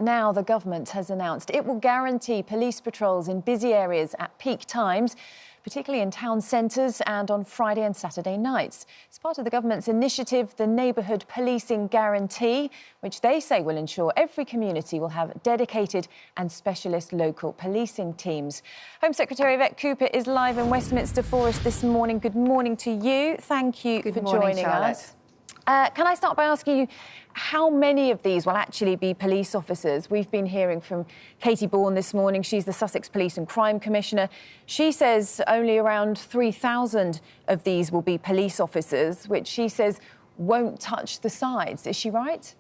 now the government has announced it will guarantee police patrols in busy areas at peak times, particularly in town centres and on Friday and Saturday nights. It's part of the government's initiative, the Neighbourhood Policing Guarantee, which they say will ensure every community will have dedicated and specialist local policing teams. Home Secretary Yvette Cooper is live in Westminster for us this morning. Good morning to you. Thank you for joining us. Can I start by asking you how many of these will actually be police officers? We've been hearing from Katie Bourne this morning. She's the Sussex Police and Crime Commissioner. She says only around 3,000 of these will be police officers, which she says won't touch the sides. Is she right?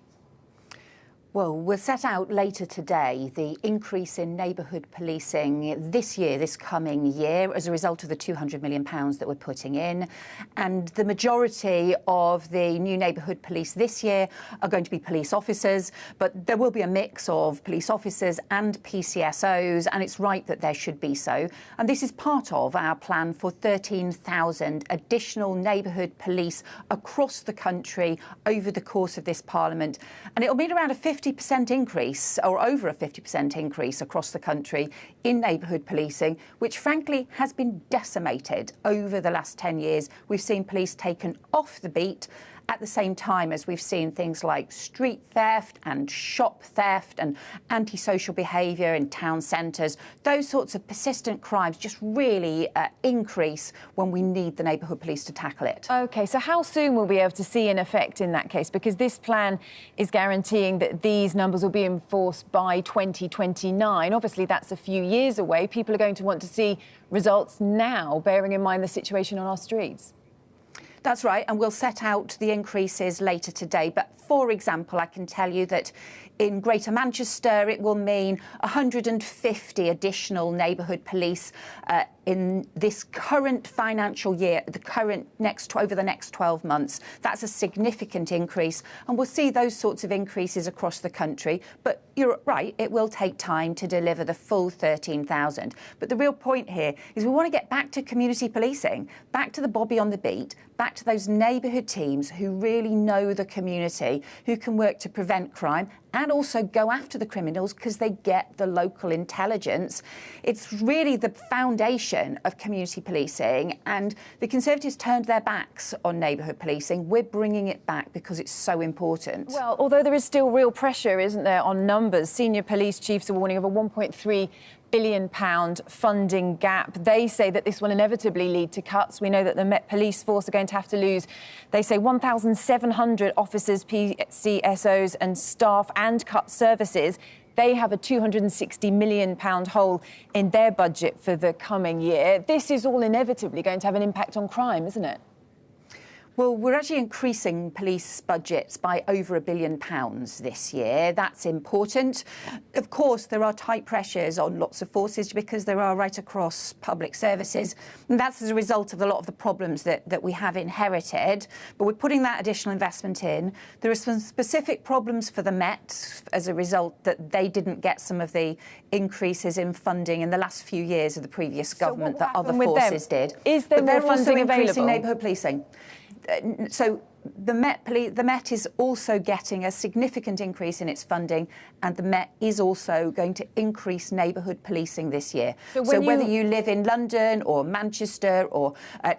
Well, we'll set out later today the increase in neighbourhood policing this year, this coming year, as a result of the £200 million that we're putting in. And the majority of the new neighbourhood police this year are going to be police officers, but there will be a mix of police officers and PCSOs, and it's right that there should be so. And this is part of our plan for 13,000 additional neighbourhood police across the country over the course of this Parliament. And it'll mean around a 50% increase, or over a 50% increase across the country in neighbourhood policing, which frankly has been decimated over the last 10 years. We've seen police taken off the beat at the same time as we've seen things like street theft and shop theft and antisocial behaviour in town centres. Those sorts of persistent crimes just really increase when we need the neighbourhood police to tackle it. OK, so how soon will we be able to see an effect in that case? Because this plan is guaranteeing that these numbers will be enforced by 2029. Obviously, that's a few years away. People are going to want to see results now, bearing in mind the situation on our streets. That's right, and we'll set out the increases later today. But, for example, I can tell you that in Greater Manchester it will mean 150 additional neighbourhood police in this current financial year, over the next 12 months. That's a significant increase, and we'll see those sorts of increases across the country. But you're right, it will take time to deliver the full 13,000. But the real point here is we want to get back to community policing, back to the bobby on the beat, back to those neighbourhood teams who really know the community, who can work to prevent crime and also go after the criminals because they get the local intelligence. It's really the foundation of community policing, and the Conservatives turned their backs on neighbourhood policing. We're bringing it back because it's so important. Well, although there is still real pressure, isn't there, on numbers, senior police chiefs are warning of a £1.3 billion funding gap. They say that this will inevitably lead to cuts. We know that the Met Police Force are going to have to lose, they say, 1,700 officers, PCSOs and staff, and cut services. They have a £260 million hole in their budget for the coming year. This is all inevitably going to have an impact on crime, isn't it? Well, we're actually increasing police budgets by over £1 billion this year. That's important. Of course, there are tight pressures on lots of forces because there are right across public services. And that's as a result of a lot of the problems that we have inherited. But we're putting that additional investment in. There are some specific problems for the Met as a result that they didn't get some of the increases in funding in the last few years of the previous government that other forces did. Is there more funding available? Increasing neighbourhood policing. So the Met is also getting a significant increase in its funding, and the Met is also going to increase neighbourhood policing this year. So whether you live in London or Manchester or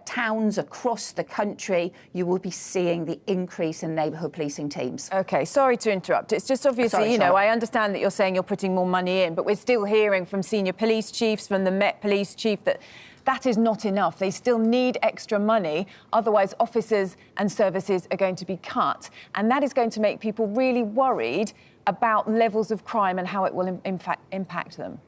towns across the country, you will be seeing the increase in neighbourhood policing teams. OK, sorry to interrupt. It's just obviously, you know, I understand that you're saying you're putting more money in, but we're still hearing from senior police chiefs, from the Met Police Chief, that is not enough. They still need extra money. Otherwise, officers and services are going to be cut. And that is going to make people really worried about levels of crime and how it will, in fact, impact them.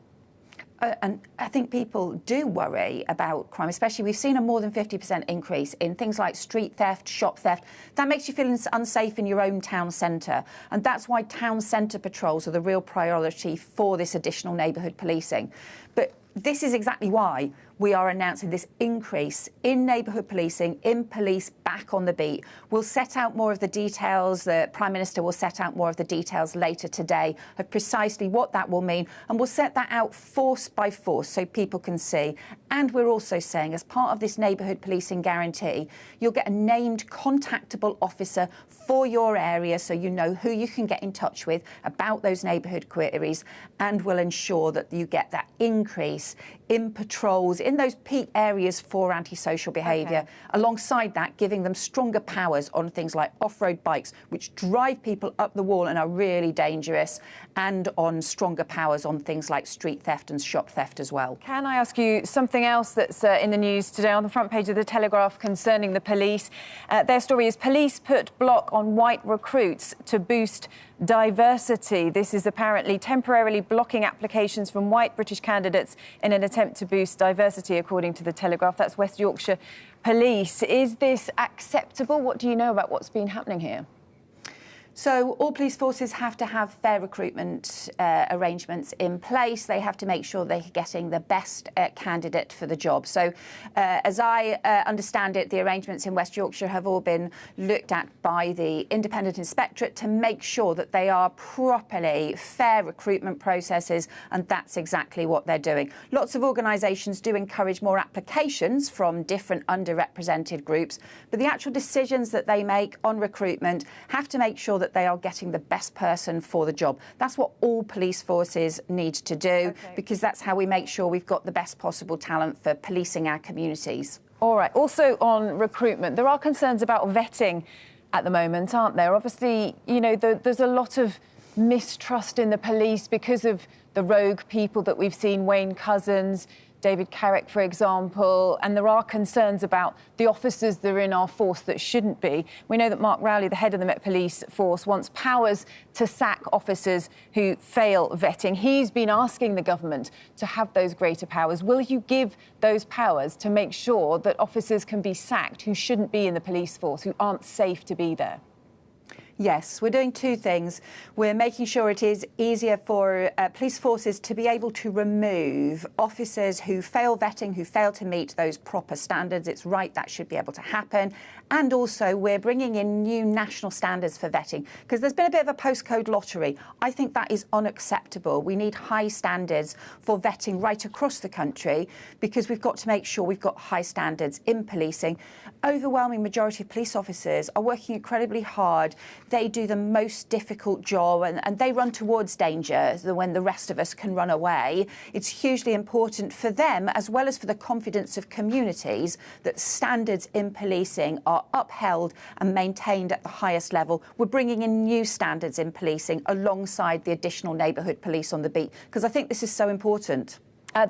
And I think people do worry about crime, especially we've seen a more than 50% increase in things like street theft, shop theft. That makes you feel unsafe in your own town centre. And that's why town centre patrols are the real priority for this additional neighbourhood policing. But this is exactly why we are announcing this increase in neighbourhood policing, in police back on the beat. We'll set out more of the details. The Prime Minister will set out more of the details later today of precisely what that will mean, and we'll set that out force by force so people can see. And we're also saying, as part of this neighbourhood policing guarantee, you'll get a named contactable officer for your area so you know who you can get in touch with about those neighbourhood queries, and will ensure that you get that increase in patrols in those peak areas for antisocial behaviour. Okay. Alongside that, giving them stronger powers on things like off-road bikes, which drive people up the wall and are really dangerous, and on stronger powers on things like street theft and shop theft as well. Can I ask you something else that's in the news today on the front page of the Telegraph concerning the police? Their story is police put block on white recruits to boost diversity. This is apparently temporarily blocking applications from white British candidates in an attempt to boost diversity, according to the Telegraph. That's West Yorkshire Police. Is this acceptable? What do you know about what's been happening here? So all police forces have to have fair recruitment arrangements in place. They have to make sure they're getting the best candidate for the job. So as I understand it, the arrangements in West Yorkshire have all been looked at by the Independent Inspectorate to make sure that they are properly fair recruitment processes, and that's exactly what they're doing. Lots of organisations do encourage more applications from different underrepresented groups, but the actual decisions that they make on recruitment have to make sure that they are getting the best person for the job. That's what all police forces need to do, because that's how we make sure we've got the best possible talent for policing our communities. All right. Also on recruitment, there are concerns about vetting at the moment, aren't there? Obviously, you know, there's a lot of mistrust in the police because of the rogue people that we've seen, Wayne Couzens, David Carrick, for example, and there are concerns about the officers that are in our force that shouldn't be. We know that Mark Rowley, the head of the Met Police Force, wants powers to sack officers who fail vetting. He's been asking the government to have those greater powers. Will you give those powers to make sure that officers can be sacked who shouldn't be in the police force, who aren't safe to be there? Yes, we're doing two things. We're making sure it is easier for police forces to be able to remove officers who fail vetting, who fail to meet those proper standards. It's right, that should be able to happen. And also, we're bringing in new national standards for vetting, because there's been a bit of a postcode lottery. I think that is unacceptable. We need high standards for vetting right across the country, because we've got to make sure we've got high standards in policing. Overwhelming majority of police officers are working incredibly hard. They do the most difficult job, and they run towards danger when the rest of us can run away. It's hugely important for them, as well as for the confidence of communities, that standards in policing are upheld and maintained at the highest level. We're bringing in new standards in policing alongside the additional neighbourhood police on the beat, because I think this is so important.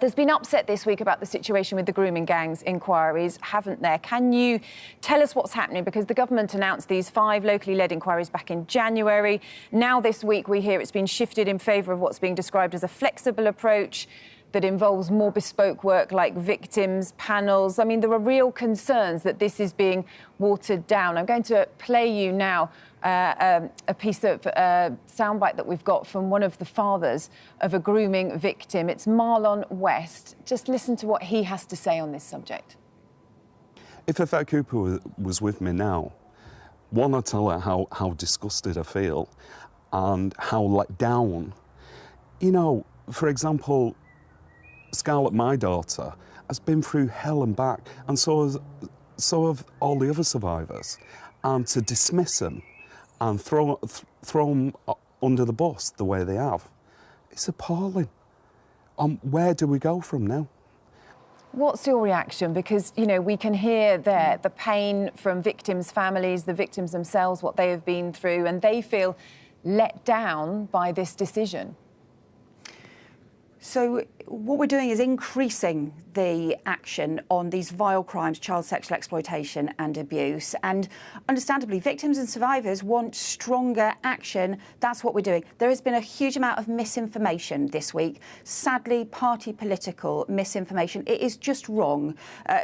There's been upset this week about the situation with the grooming gangs inquiries, haven't there? Can you tell us what's happening? Because the government announced these 5 locally led inquiries back in January. Now this week we hear it's been shifted in favour of what's being described as a flexible approach that involves more bespoke work like victims panels. I mean, there are real concerns that this is being watered down. I'm going to play you now a piece of soundbite that we've got from one of the fathers of a grooming victim. It's Marlon West. Just listen to what he has to say on this subject. If Yvette Cooper was with me now, one, I'd tell her how disgusted I feel and how let down. You know, for example, Scarlett, my daughter, has been through hell and back, and so have all the other survivors. And to dismiss them and throw them under the bus the way they have, it's appalling. Where do we go from now? What's your reaction? Because, you know, we can hear there the pain from victims' families, the victims themselves, what they have been through, and they feel let down by this decision. So what we're doing is increasing the action on these vile crimes, child sexual exploitation and abuse. And understandably, victims and survivors want stronger action. That's what we're doing. There has been a huge amount of misinformation this week. Sadly, party political misinformation. It is just wrong.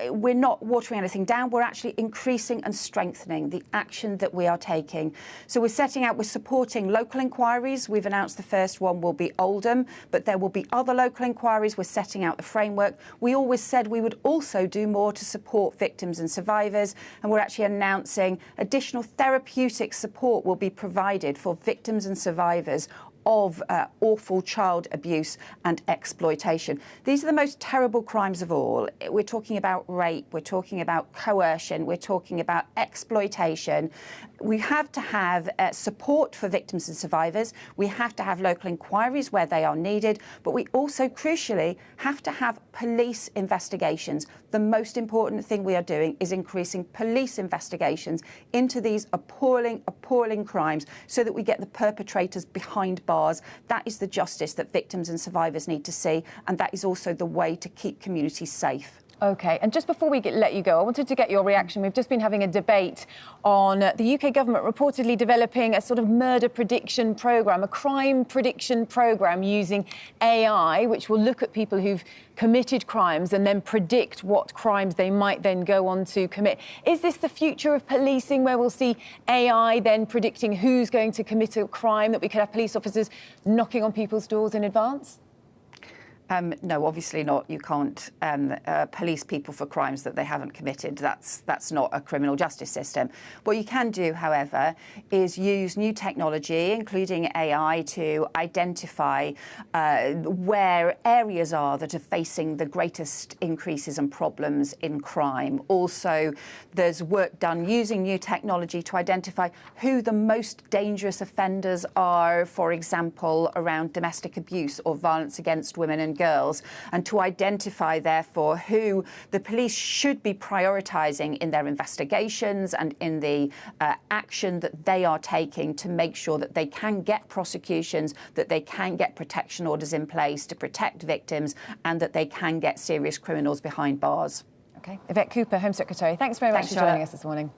We're not watering anything down. We're actually increasing and strengthening the action that we are taking. So we're supporting local inquiries. We've announced the first one will be Oldham, but there will be other the local inquiries, we're setting out the framework. We always said we would also do more to support victims and survivors, and we're actually announcing additional therapeutic support will be provided for victims and survivors of awful child abuse and exploitation. These are the most terrible crimes of all. We're talking about rape, we're talking about coercion, we're talking about exploitation. We have to have support for victims and survivors. We have to have local inquiries where they are needed, but we also, crucially, have to have police investigations. The most important thing we are doing is increasing police investigations into these appalling, appalling crimes so that we get the perpetrators behind bars. That is the justice that victims and survivors need to see, and that is also the way to keep communities safe. OK, and just before we let you go, I wanted to get your reaction. We've just been having a debate on the UK government reportedly developing a sort of murder prediction programme, a crime prediction programme using AI, which will look at people who've committed crimes and then predict what crimes they might then go on to commit. Is this the future of policing, where we'll see AI then predicting who's going to commit a crime, that we could have police officers knocking on people's doors in advance? No, obviously not. You can't police people for crimes that they haven't committed. That's not a criminal justice system. What you can do, however, is use new technology, including AI, to identify where areas are that are facing the greatest increases and problems in crime. Also, there's work done using new technology to identify who the most dangerous offenders are, for example, around domestic abuse or violence against women and girls, and to identify, therefore, who the police should be prioritising in their investigations and in the action that they are taking to make sure that they can get prosecutions, that they can get protection orders in place to protect victims, and that they can get serious criminals behind bars. OK. Yvette Cooper, Home Secretary, thanks very much for joining us this morning.